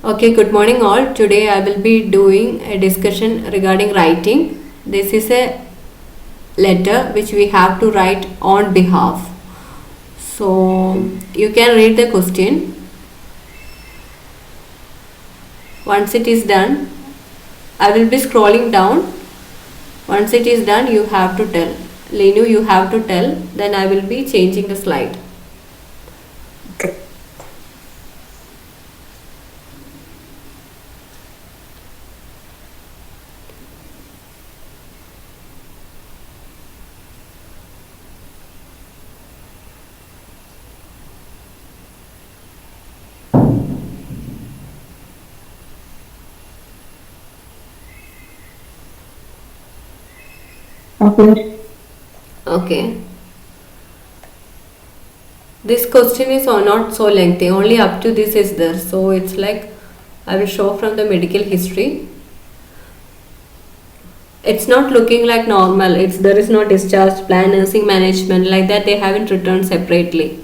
Okay, good morning all. Today I will be doing a discussion regarding writing. This is a letter which we have to write on behalf. So you can read the question. Once it is done, I will be scrolling down. Once it is done, you have to tell. Lenu, you have to tell. Then I will be changing the slide. Okay. Okay. This question is not so lengthy. Only up to this is there. So it's like I will show from the medical history. It's not looking like normal. It's there is no discharge plan, nursing management like that. They haven't written separately.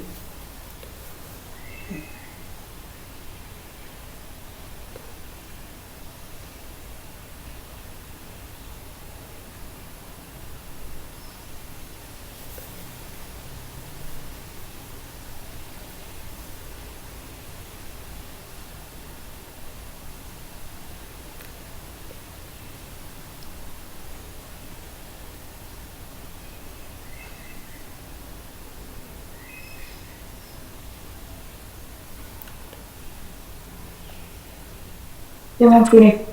Yeah, okay.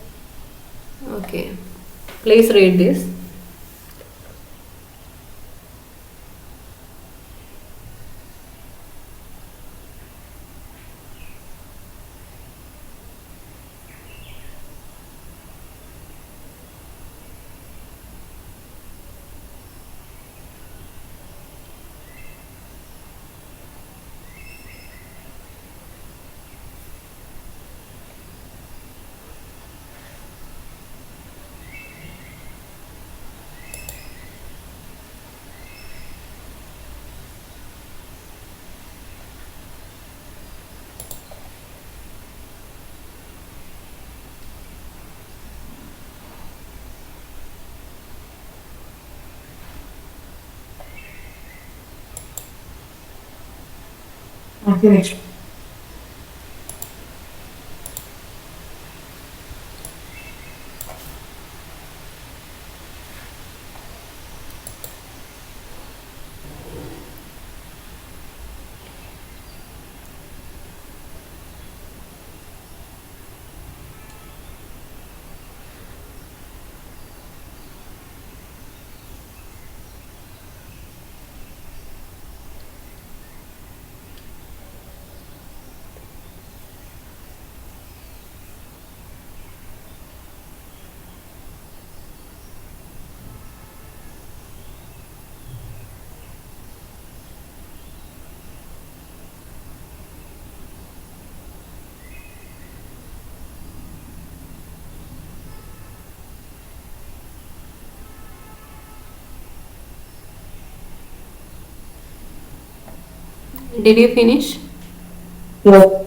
Okay, please read this. Okay. Did you finish? Yeah.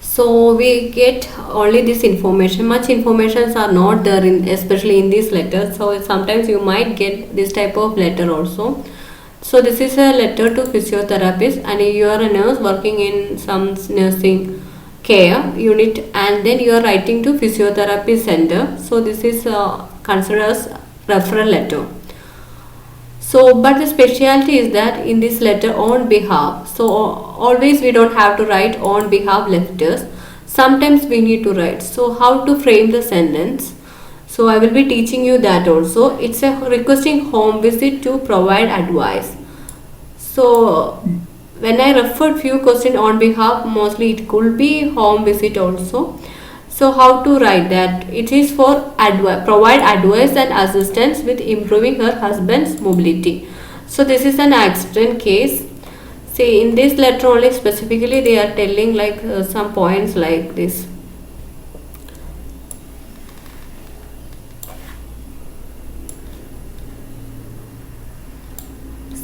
So we get only this information. Much informations are not there in, especially in these letters. So sometimes you might get this type of letter also. So this is a letter to physiotherapist, and you are a nurse working in some nursing care unit, and then you are writing to physiotherapy center. So this is considered as referral letter. So, but the specialty is that in this letter on behalf, so always we don't have to write on behalf letters. Sometimes we need to write. So, how to frame the sentence? So, I will be teaching you that also. It's a requesting home visit to provide advice. So, when I referred few questions on behalf, mostly it could be home visit also. So how to write that? It is for provide advice and assistance with improving her husband's mobility. So this is an accident case. See, in this letter only specifically they are telling like some points like this.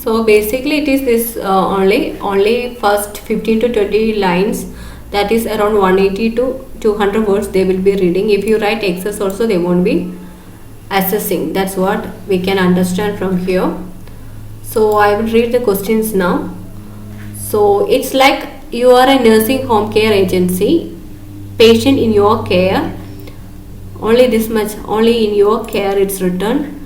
So So basically it is this only first 15 to 20 lines, that is around 180 to 200 words they will be reading. If you write excess also, they won't be assessing. That's what we can understand from here. So I will read the questions now. So it's like you are a nursing home care agency, patient in your care, only this much, only in your care it's written.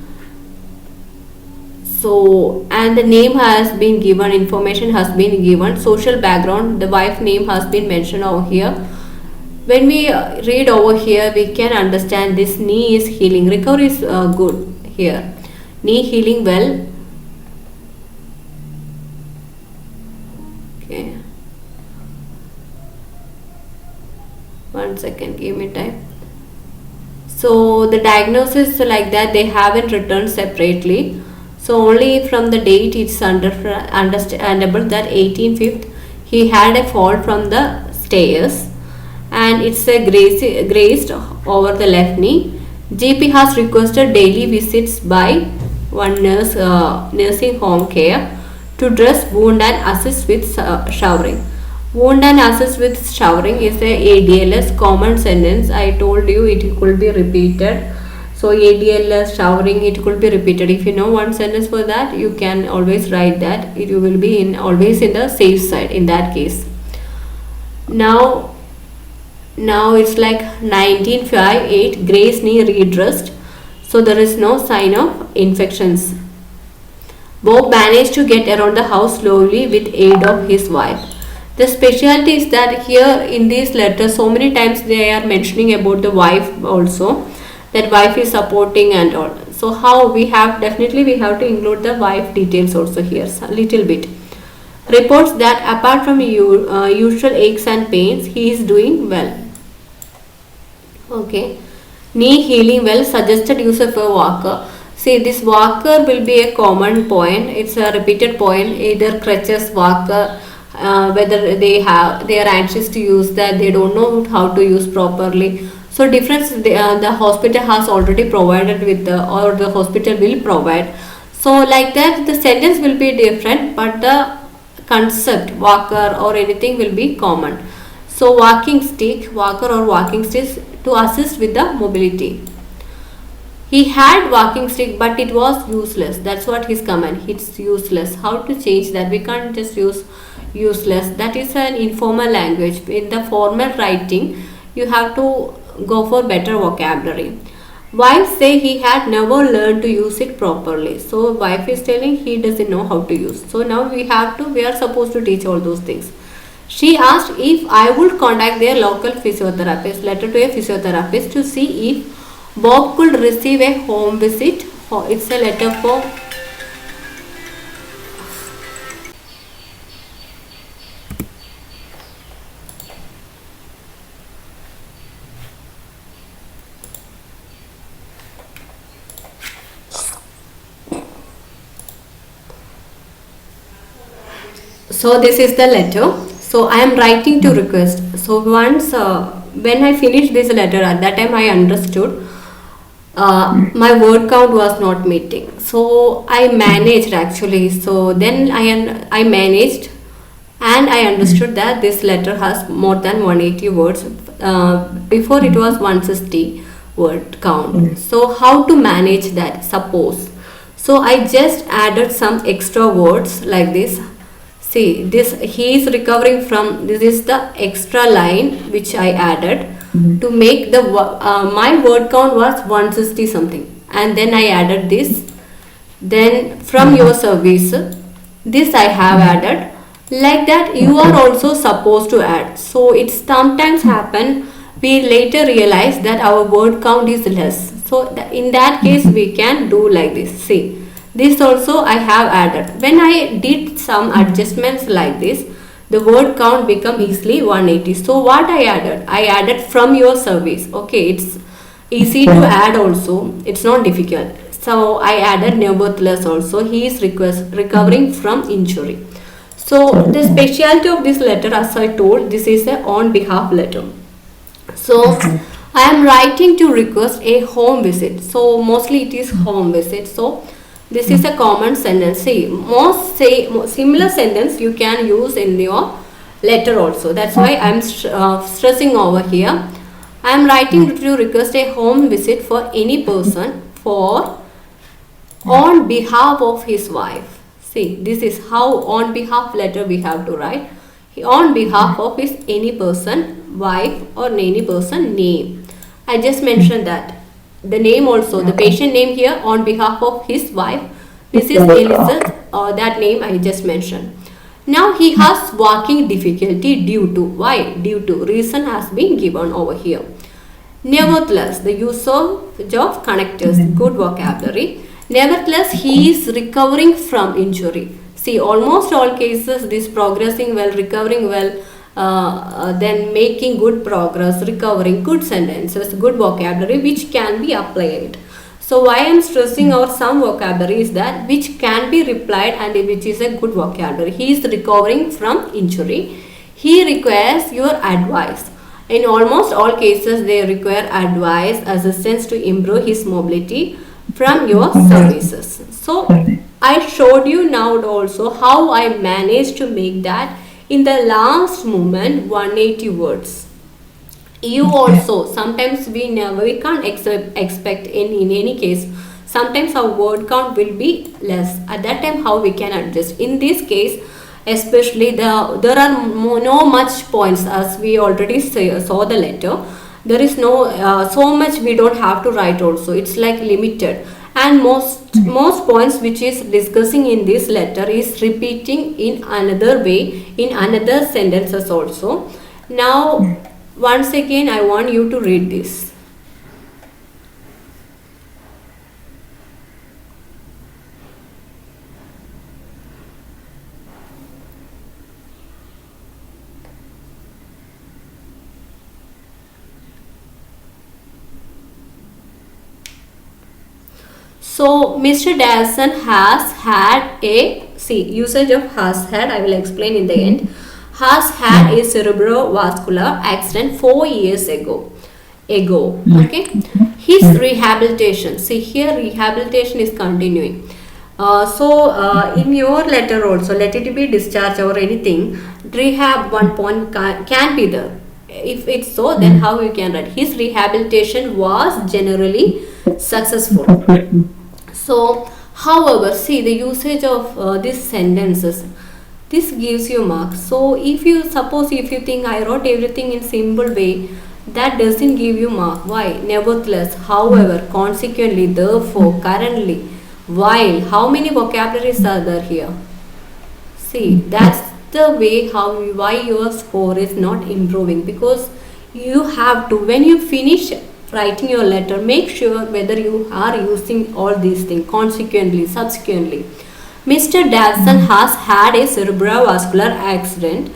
So, and the name has been given, information has been given, social background, the wife name has been mentioned over here. When we read over here, we can understand this knee is healing, recovery is good here, knee healing well. Okay, 1 second, give me time. So the diagnosis like that they haven't written separately. So only from the date it's understandable that 18/5 he had a fall from the stairs, and it's a grazed over the left knee. GP has requested daily visits by one nurse, nursing home care, to dress wound and assist with showering. Wound and assist with showering is a ADLS common sentence. I told you it could be repeated. So ADLS showering, it could be repeated. If you know one sentence for that, you can always write that. You will be in always in the safe side in that case. Now it's like 1958, Grace knee redressed. So there is no sign of infections. Bob managed to get around the house slowly with aid of his wife. The specialty is that here in these letters, so many times they are mentioning about the wife also, that wife is supporting and all. So how we have, definitely we have to include the wife details also here a little bit. Reports that apart from usual aches and pains, he is doing well. Okay, knee healing well, suggested use of a walker. See, this walker will be a common point. It's a repeated point, either crutches, walker. Whether they are anxious to use that, they don't know how to use properly. So difference the hospital has already provided with or the hospital will provide. So like that the sentence will be different, but the concept walker or anything will be common. So walking stick, walker or walking stick to assist with the mobility. He had walking stick but it was useless. That's what his comment. It's useless. How to change that? We can't just use useless. That is an informal language. In the formal writing, you have to go for better vocabulary. Wife say he had never learned to use it properly. So wife is telling he doesn't know how to use. So now we are supposed to teach all those things. She asked if I would contact their local physiotherapist, letter to a physiotherapist, to see if Bob could receive a home visit. It's a letter for so this is the letter. So I am writing to request. So once when I finished this letter, at that time I understood my word count was not meeting. So I managed actually. So then I managed and I understood that this letter has more than 180 words. Before it was 160 word count. So how to manage that? Suppose. So I just added some extra words like this. See, this he is recovering from, this is the extra line which I added to make the my word count was 160 something, and then I added this. Then from your service, this I have added. Like that you are also supposed to add. So it sometimes happen, we later realize that our word count is less. So in that case we can do like this. See, this also I have added. When I did some adjustments like this, the word count become easily 180. So what I added? I added from your service. Okay, it's easy to add also. It's not difficult. So I added nevertheless also. He is recovering from injury. So the specialty of this letter, as I told, this is a on behalf letter. So I am writing to request a home visit. So mostly it is home visit. So This is a common sentence. See, similar sentence you can use in your letter also. That's why I'm stressing over here. I'm writing to request a home visit for any person for on behalf of his wife. See, this is how on behalf letter we have to write. On behalf of his any person, wife or any person name. I just mentioned that. The name also, the patient name here on behalf of his wife. This is Elizabeth, that name I just mentioned. Now he has walking difficulty due to, why? Due to, reason has been given over here. Nevertheless, the use of connectors, good vocabulary. Nevertheless, he is recovering from injury. See, almost all cases, this progressing well, recovering well, then making good progress, recovering, good sentences, good vocabulary which can be applied. So why I am stressing out some vocabulary is that which can be replied and which is a good vocabulary. He is recovering from injury. He requires your advice. In almost all cases, they require advice, assistance to improve his mobility from your services. So I showed you now also how I managed to make that in the last moment 180 words. You also, sometimes we can't expect in any case, sometimes our word count will be less. At that time, how we can adjust? In this case, especially there are no much points, as we already saw the letter. There is no so much we don't have to write also. It's like limited, and most points which is discussing in this letter is repeating in another way in another sentences also. Now once again I want you to read this. So Mr. Dawsson has had a, see, usage of has had, I will explain in the end. Has had a cerebrovascular accident 4 years ago. Okay. His rehabilitation, see here rehabilitation is continuing. In your letter also, let it be discharge or anything, rehab one point can be there. If it's so, then how you can write? His rehabilitation was generally successful. So, however, see the usage of these sentences. This gives you marks. So, if you think I wrote everything in simple way, that doesn't give you mark. Why? Nevertheless, however, consequently, therefore, currently, while, how many vocabularies are there here? See, that's the way why your score is not improving, because you have to, when you finish writing your letter, make sure whether you are using all these things consequently, subsequently. Mr. Dawsson has had a cerebrovascular accident.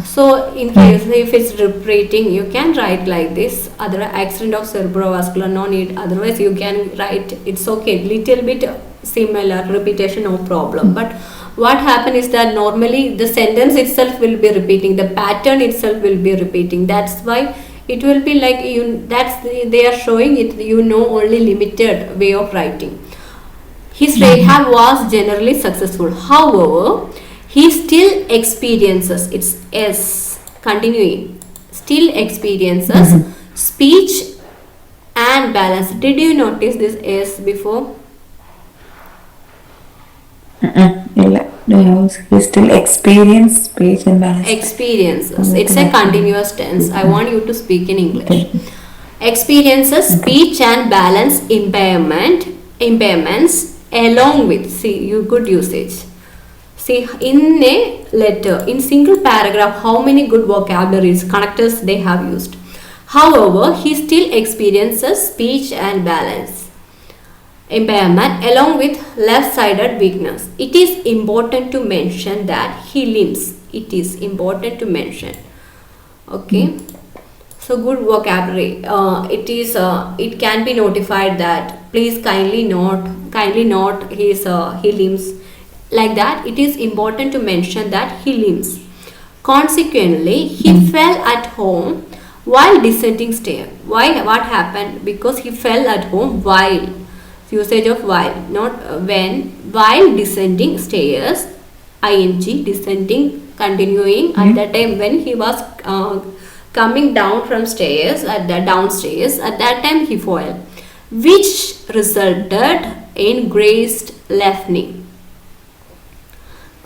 So in case if it's repeating, you can write like this, other accident of cerebrovascular, no need, otherwise you can write, it's okay, little bit similar, repetition, no problem. But what happens is that normally the sentence itself will be repeating, the pattern itself will be repeating. That's why it will be like they are showing it, only limited way of writing. His rehab was generally successful. However, he still experiences, it's S, continuing, still experiences speech and balance. Did you notice this S before? He still experience speech and balance. Experiences. It's a continuous tense. I want you to speak in English. Experiences speech and balance impairments along with, see, you good usage. See, in a letter, in single paragraph, how many good vocabularies, connectors they have used. However, he still experiences speech and balance impairment along with left-sided weakness. It is important to mention that he limps. It is important to mention. Okay. So good vocabulary. It can be notified that please kindly note he limps. Like that, it is important to mention that he limps. Consequently, he fell at home while descending stair. Why? What happened? Because he fell at home while. Usage of while, not when. While descending stairs, ing, descending, continuing. At that time when he was coming down from stairs, at the downstairs, at that time he fell, which resulted in grazed left-knee.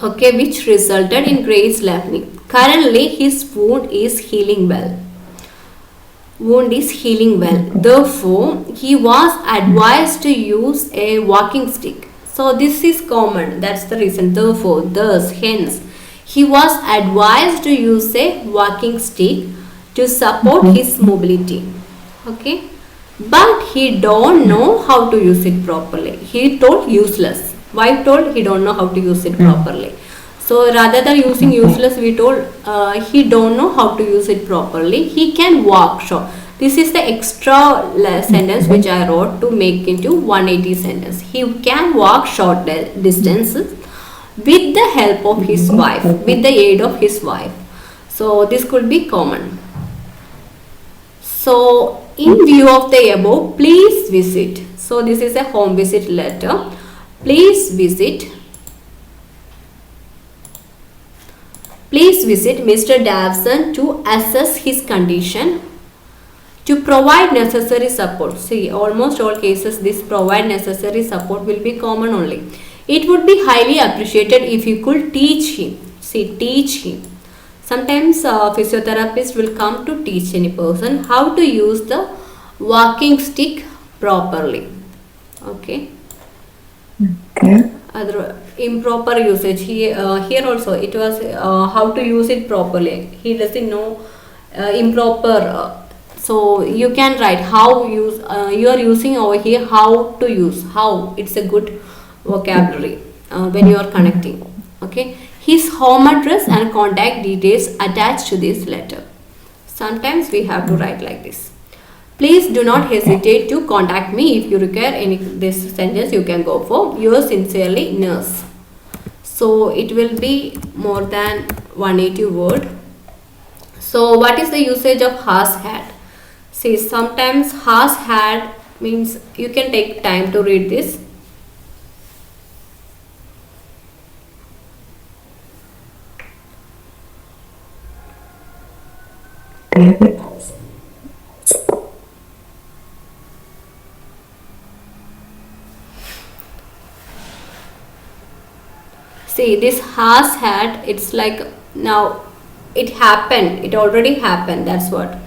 Okay, which resulted in grazed left-knee. Currently his wound is healing well. Wound is healing well. Therefore, he was advised to use a walking stick. So this is common. That's the reason. Therefore, thus, hence, he was advised to use a walking stick to support his mobility. Okay, but he don't know how to use it properly. He told useless. Why told? He don't know how to use it properly. So rather than using useless, we told he don't know how to use it properly. He can walk short. This is the extra sentence which I wrote to make into 180 sentence. He can walk short distances with the help of his wife, with the aid of his wife. So this could be common. So in view of the above, please visit. So this is a home visit letter. Please visit Mr. Dawsson to assess his condition, to provide necessary support. See, almost all cases this provide necessary support will be common only. It would be highly appreciated if you could teach him. See, teach him. Sometimes physiotherapist will come to teach any person how to use the walking stick properly. Okay. Okay. Other improper usage, here also it was how to use it properly. He doesn't know improper. So you can write how use, you are using over here how to use, how. It's a good vocabulary when you are connecting. Okay, his home address and contact details attached to this letter. Sometimes we have to write like this. Please do not hesitate to contact me if you require any this sentence. You can go for yours sincerely, nurse. So it will be more than 180 word. So what is the usage of has had? See, sometimes has had means, you can take time to read this. David. See, this has had, it's like now it happened, it already happened, that's what.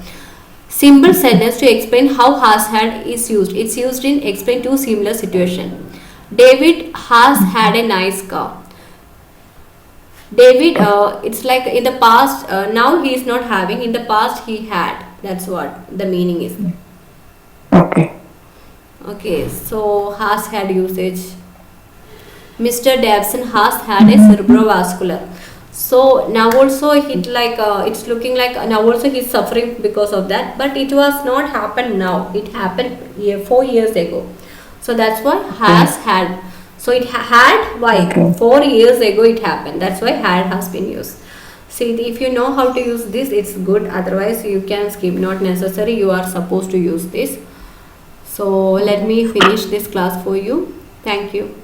Simple sentence to explain how has had is used. It's used in explain two similar situations. David has had a nice car. David, it's like in the past, now he is not having, in the past he had. That's what the meaning is. Okay. Okay, so has had usage. Mr. Dawsson has had a cerebrovascular. So now also it like it's looking like now also he's suffering because of that, but it was not happened now. It happened 4 years ago. So that's why has had. So it had why 4 years ago it happened. That's why had has been used. See, if you know how to use this, it's good. Otherwise you can skip. Not necessary. You are supposed to use this. So let me finish this class for you. Thank you.